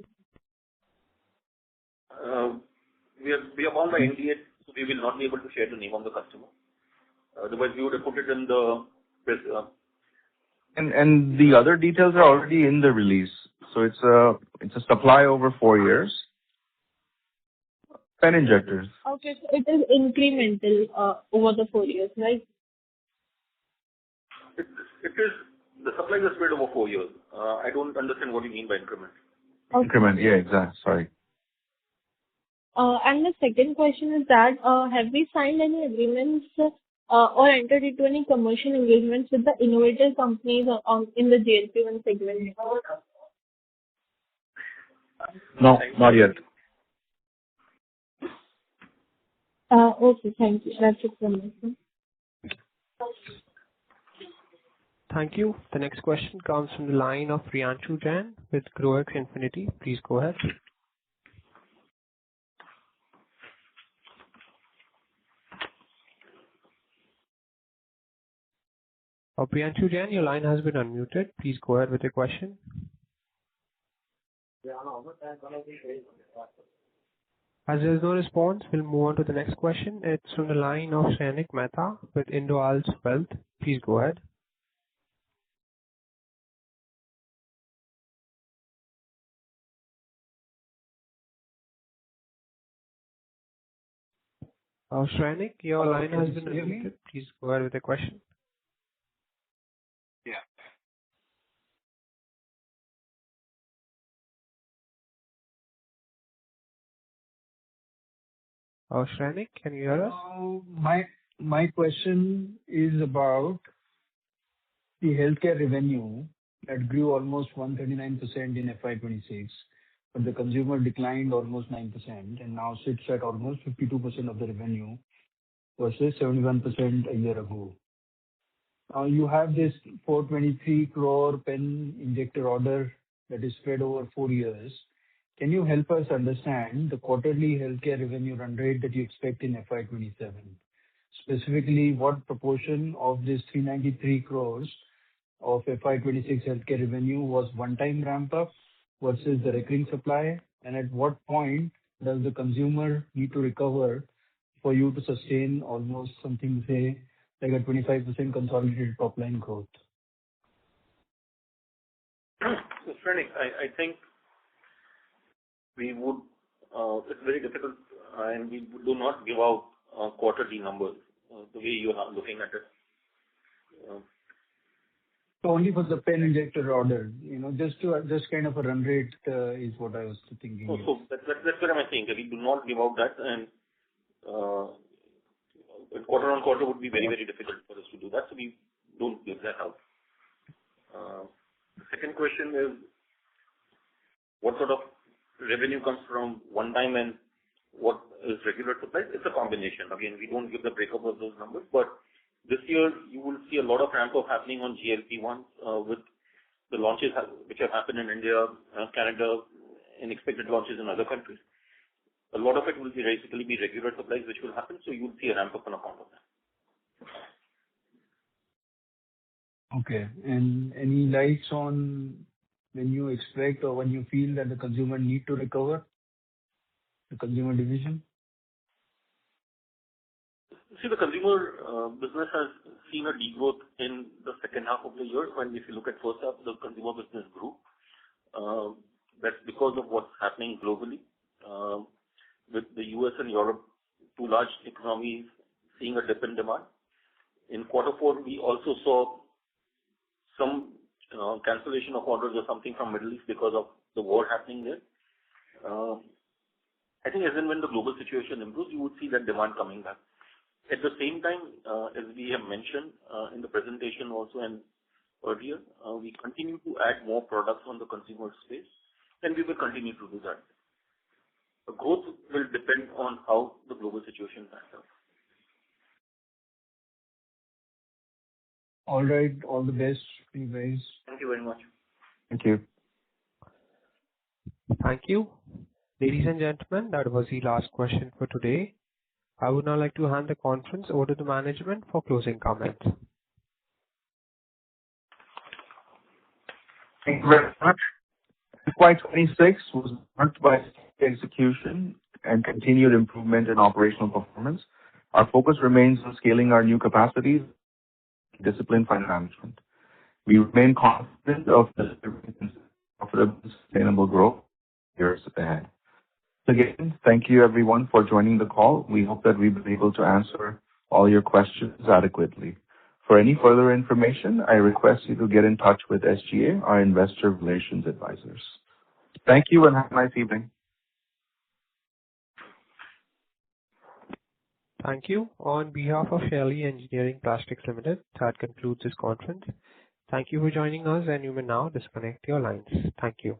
We are bound by NDA, so we will not be able to share the name of the customer. Otherwise, we would have put it in the press. And the other details are already in the release. So it's a supply over 4 years. Pen injectors. Okay, so it is incremental over the 4 years, right? It is, the supplies are spread over 4 years. I don't understand what you mean by increment. Okay. Increment, yeah, exactly. Sorry. And the second question is that have we signed any agreements or entered into any commercial engagements with the innovative companies in the GLP-1 segment? No, not yet. Okay, thank you. That's it from me. Thank you. The next question comes from the line of Priyanshu Jain with GrowX Infinity. Please go ahead. Priyanshu Jain, your line has been unmuted. Please go ahead with your question. As there is no response, we'll move on to the next question. It's from the line of Shainik Mehta with Indoal's Wealth. Please go ahead. Shainik, your line has been unmuted. Please go ahead with your question. Yeah. Shainik, can you hear us? My question is about the healthcare revenue that grew almost 139% in FY26, but the consumer declined almost 9% and now sits at almost 52% of the revenue versus 71% a year ago. Now you have this 423 crore pen injector order that is spread over 4 years. Can you help us understand the quarterly healthcare revenue run rate that you expect in FY27? Specifically, what proportion of this 393 crores of FY26 healthcare revenue was one-time ramp-up versus the recurring supply? And at what point does the consumer need to recover for you to sustain almost something, say, like a 25% consolidated top line growth? So, Shrenik, I think we would, it's very difficult, and we do not give out quarterly numbers the way you are looking at it. So only for the pen injector order, just kind of a run rate is what I was thinking. So that's what I'm saying, that we do not give out that, and quarter on quarter would be very, very difficult for us to do that, so we don't give that out. The second question is, what sort of revenue comes from one time and what is regular supplies? It's a combination. Again, we don't give the breakup of those numbers, but this year you will see a lot of ramp up happening on GLP-1 with the launches which have happened in India, Canada, and expected launches in other countries. A lot of it will basically be regular supplies which will happen, so you will see a ramp up on account of that. Okay. And any lights on when you expect or when you feel that the consumer need to recover, the consumer division? See, the consumer business has seen a degrowth in the second half of the year. When if you look at first half, the consumer business grew. That's because of what's happening globally, with the US and Europe, two large economies, seeing a dip in demand. In quarter four, we also saw some cancellation of orders or something from Middle East because of the war happening there. I think as and when the global situation improves, you would see that demand coming back. At the same time, as we have mentioned in the presentation also and earlier, we continue to add more products on the consumer space, and we will continue to do that. The growth will depend on how the global situation pans out. All right. All the best to you guys. Thank you very much. Thank you. Thank you. Ladies and gentlemen, that was the last question for today. I would now like to hand the conference over to the management for closing comments. Thank you very much. FY26 was marked by execution and continued improvement in operational performance. Our focus remains on scaling our new capacities, disciplined finance management. We remain confident of delivering profitable, sustainable growth years ahead. Again, thank you everyone for joining the call. We hope that we've been able to answer all your questions adequately. For any further information, I request you to get in touch with SGA, our investor relations advisors. Thank you and have a nice evening. Thank you. On behalf of Shaily Engineering Plastics Limited, that concludes this conference. Thank you for joining us, and you may now disconnect your lines. Thank you.